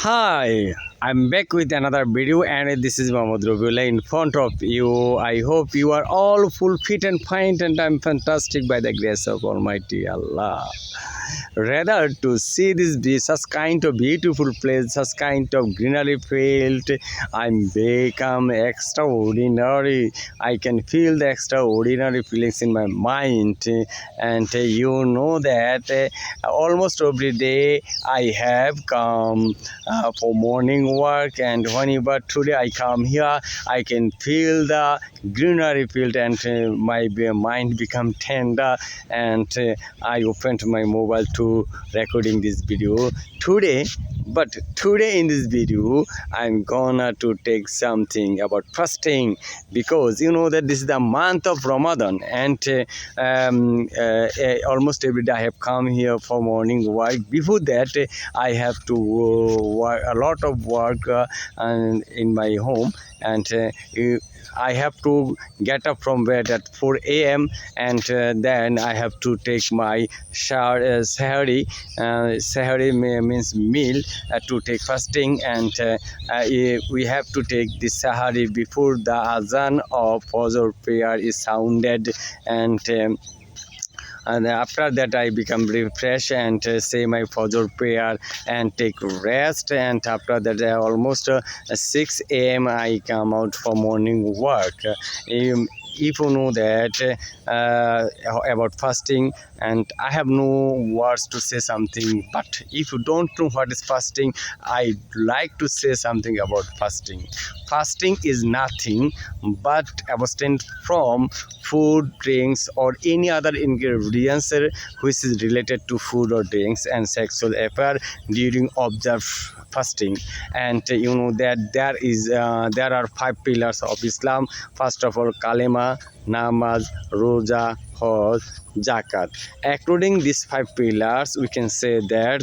Hi, I'm back with another video and this is Md.Rabiullahh in front of you. I hope you are all full fit and fine and I'm fantastic by the grace of Almighty Allah. Rather to see such kind of beautiful place, such kind of greenery field, I'm become extraordinary. I can feel the extraordinary feelings in my mind, and you know that almost every day I have come for morning work, and whenever today I come here, I can feel the greenery field, and my mind become tender, and I opened my mobile to recording this video today. But today in this video I'm gonna to take something about fasting, because you know that this is the month of Ramadan, and almost every day I have come here for morning work. Before that I have to work a lot of work and in my home, and I have to get up from bed at 4 a.m. and then I have to take my sahari. Sahari means meal to take fasting, and we have to take this sahari before the azan of Fajr prayer is sounded, and after that I become refresh and say my Fajr prayer and take rest, and after that almost 6 a.m. I come out for morning work. If you know that about fasting, and I have no words to say something, but if you don't know what is fasting, I like to say something about fasting. Fasting is nothing but abstain from food, drinks, or any other ingredients which is related to food or drinks and sexual affair during observed fasting. And you know that there are 5 pillars of Islam. First of all, kalima, namaz, roja, hajj, zakat. According these 5 pillars, we can say that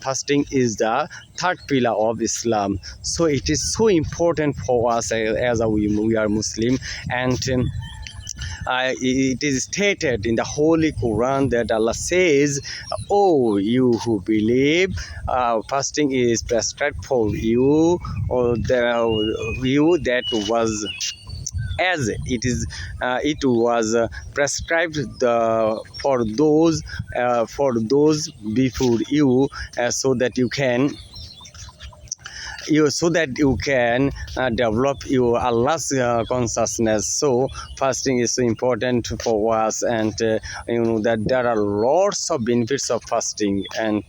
fasting is the third pillar of Islam. So it is so important for us as we are Muslim, and it is stated in the Holy Quran that Allah says, "Oh, you who believe, fasting is prescribed for you, or you that was." As it was prescribed for those before you, so that you can develop your Allah's consciousness. So fasting is so important for us, and you know that there are lots of benefits of fasting, and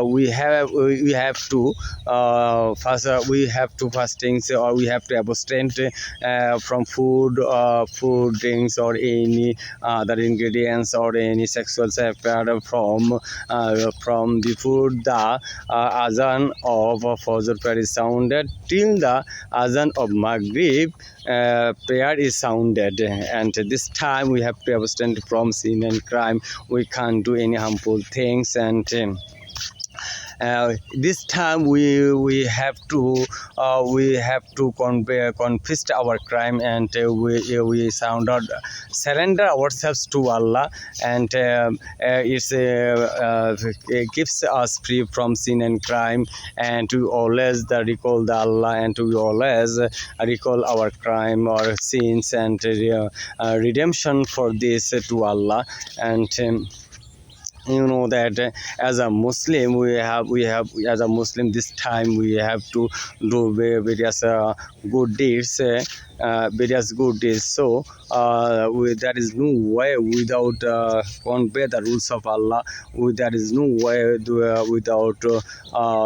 we have to fasting, or we have to abstain from food, drinks, or any other ingredients, or any sexual affair from before the azan of Fajr prayer is sounded till the azan of Maghrib prayer is sounded, and this time we have to abstain from sin and crime. We can't do any harmful things, and this time we have to confess our crime, and we surrender ourselves to Allah, and it gives us free from sin and crime, and to always recall the Allah, and to always recall our crime or sins, and redemption for this to Allah. And you know that as a Muslim, we have as a Muslim, this time we have to do various good deeds, so there is no way without convey the rules of Allah. There is no way without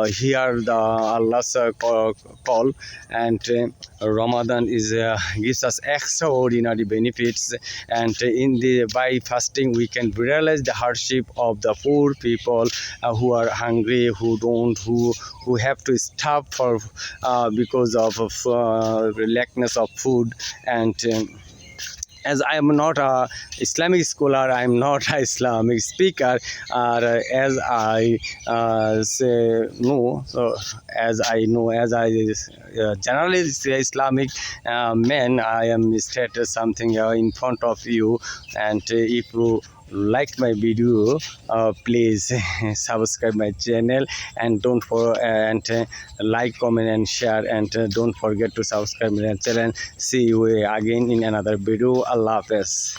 hear the Allah's call, and Ramadan gives us extraordinary benefits, and by fasting we can realize the hardship of the poor people who are hungry, who have to starve for because of lackness of food. And as I am not a Islamic scholar, I am not a Islamic speaker, as I say no. So as I generally say Islamic man, I am stated something in front of you, and if you like my video, please subscribe my channel, and don't for and like, comment and share, and don't forget to subscribe my channel. See you again in another video. Allah Hafiz.